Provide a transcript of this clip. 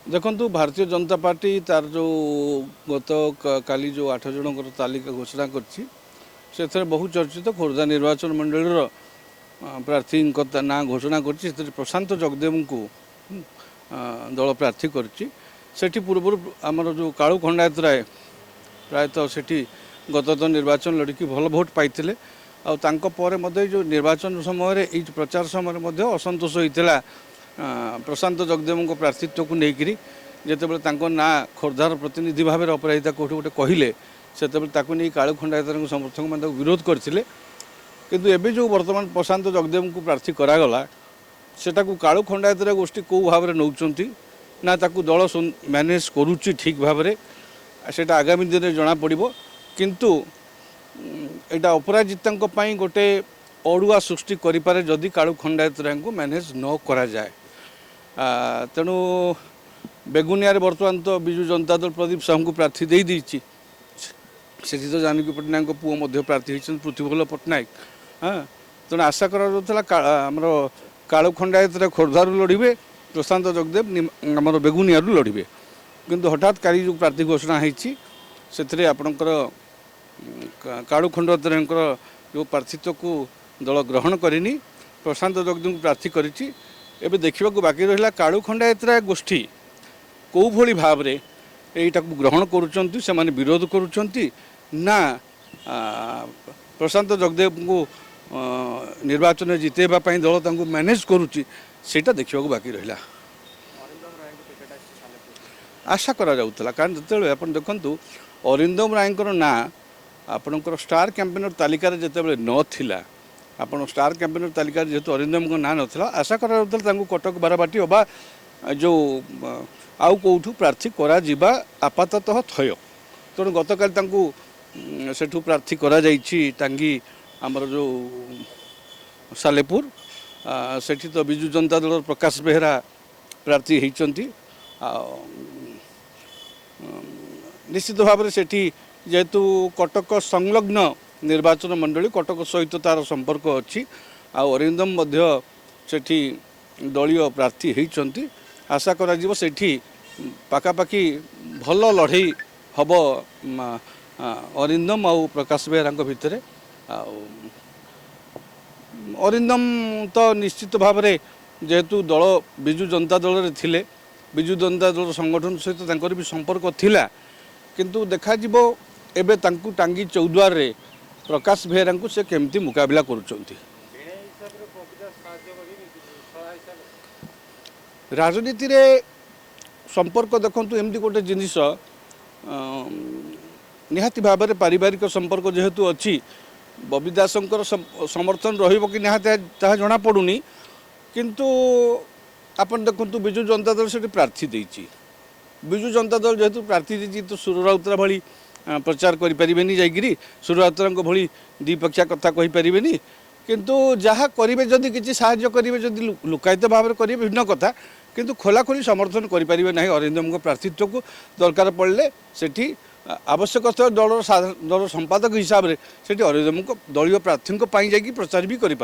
देखु भारतीय जनता पार्टी तार जो गत काली जो 8 जनकर तालिका घोषणा कर बहु चर्चित खोर्धा निर्वाचन मंडल प्रार्थी ना घोषणा कर प्रशांत जगदेव को दल प्रार्थी कर पूर्व आमर जो कालू खंडायत राय प्रायतः से गत निर्वाचन लड़की भल भोट पाई जो निर्वाचन समय प्रचार समय असंतोष होता प्रशांत जगदेव को प्रार्थीत्व को लेकर जिते ना खोर्धार प्रतिनिधि भाव में अपराजिता कौट गोटे कहले से नहीं कालू खंडायतर समर्थक मैंने विरोध करते किंतु एबे जो वर्तमान प्रशांत जगदेव को प्रार्थी करागला सेटा को कालू खंडायतर गोष्ठी कौ भाव में नौकरी ना ताकू दल मैनेज करुच्ची ठीक भाव में सेटा आगामी दिन में जना पड़ किंतु यहाँ अपराजिता गोटे अड़ुआ सृष्टि करें जदि कालू खंडायतर को मैनेज न करा जाए तेणु बेगुनिया बर्तमान तो विजु जनता दल प्रदीप साहू को प्रार्थी दे देती से तो जानकी पट्टनायक पुओ प्रार्थी होती पृथ्वीबल्लभ पट्टनायक हाँ तेणु आशा करमर कालू खंडायत खोर्धारू लड़े प्रशांत जगदेव आमर बेगुनिया लड़े किंतु हठात काली जो प्रार्थी घोषणा होती से आपणकर कालू खंडायत जो प्रार्थीत्व को दल ग्रहण करनी प्रशांत जगदेव को प्रार्थी करी एबे देखा बाकी रहा कालू खंडायत गोष्ठी कौ भली भाव में यहीटा ग्रहण करुँच से विरोध करुँच ना प्रशांत जगदेव को निर्वाचन में जितेबाई दल तांको मैनेज करुच्ची सेटा देखा बाकी रहा आशा करा जाउतला कारण जिते आप देखु अरिंदम राय ना आपणकर स्टार कैंपेनर तालिकार जिते नाला आपन स्टार कैंपेनर तालिकार जेहेतु अरिंदम को ना नाला आशा करा कटक बारबाटी अबा जो आउ कौठू प्रार्थी करा जिबा आपाततः थय तेणु गतकाल सेठू प्रार्थी करा जाइछि टांगी आमर जो सालेपुर सेठी तो विजु जनता दल प्रकाश बेहरा प्रार्थी होती निश्चित भाव में सेठी जेहेतु कटक संलग्न निर्वाचन मंडली कटक सहित तार संपर्क अच्छी अरिंदम सेठी दलीय प्रार्थी होती आशा करा सेठी पाखापाखि भल लड़े हम अरिंदम आउ प्रकाश बेहरा भितर अरिंदम तो निश्चित भाव में जेहेतु दल विजु जनता दल थे विजु जनता दल संगठन सहित भी संपर्क थिला किंतु देखा एबे तांकु टांगी चौद्वार रे प्रकाश बेहरा को से केमती मुकाबला करुँच राजनीति रे संपर्क देखु एमती गोटे जिनिस निहाती भाव में पारिवारिक संपर्क जेहेतु अच्छी बबी दासंकर समर्थन रही जना जना पड़ुनी किंतु आपन देखु विजु जनता दल से प्रार्थी देती विजु जनता दल जेहेतु प्रार्थी देती तो सुर राउतरा भली प्रचार करें जाकि सुर राउतरा भली द्विपक्षा कथा कहींपारे किंतु जहाँ करेंगे जदि किसी साहाय्य करेंगे जदि लुकायित भाव में करेंगे भिन्न कथा किंतु खोलाखोली समर्थन करें ना अरिंदम को प्रार्थीत्व को दरकार पड़े सेठी आवश्यक दल संपादक हिसाब से अरिंदम को दलीय प्रार्थी प्रचार भी करें।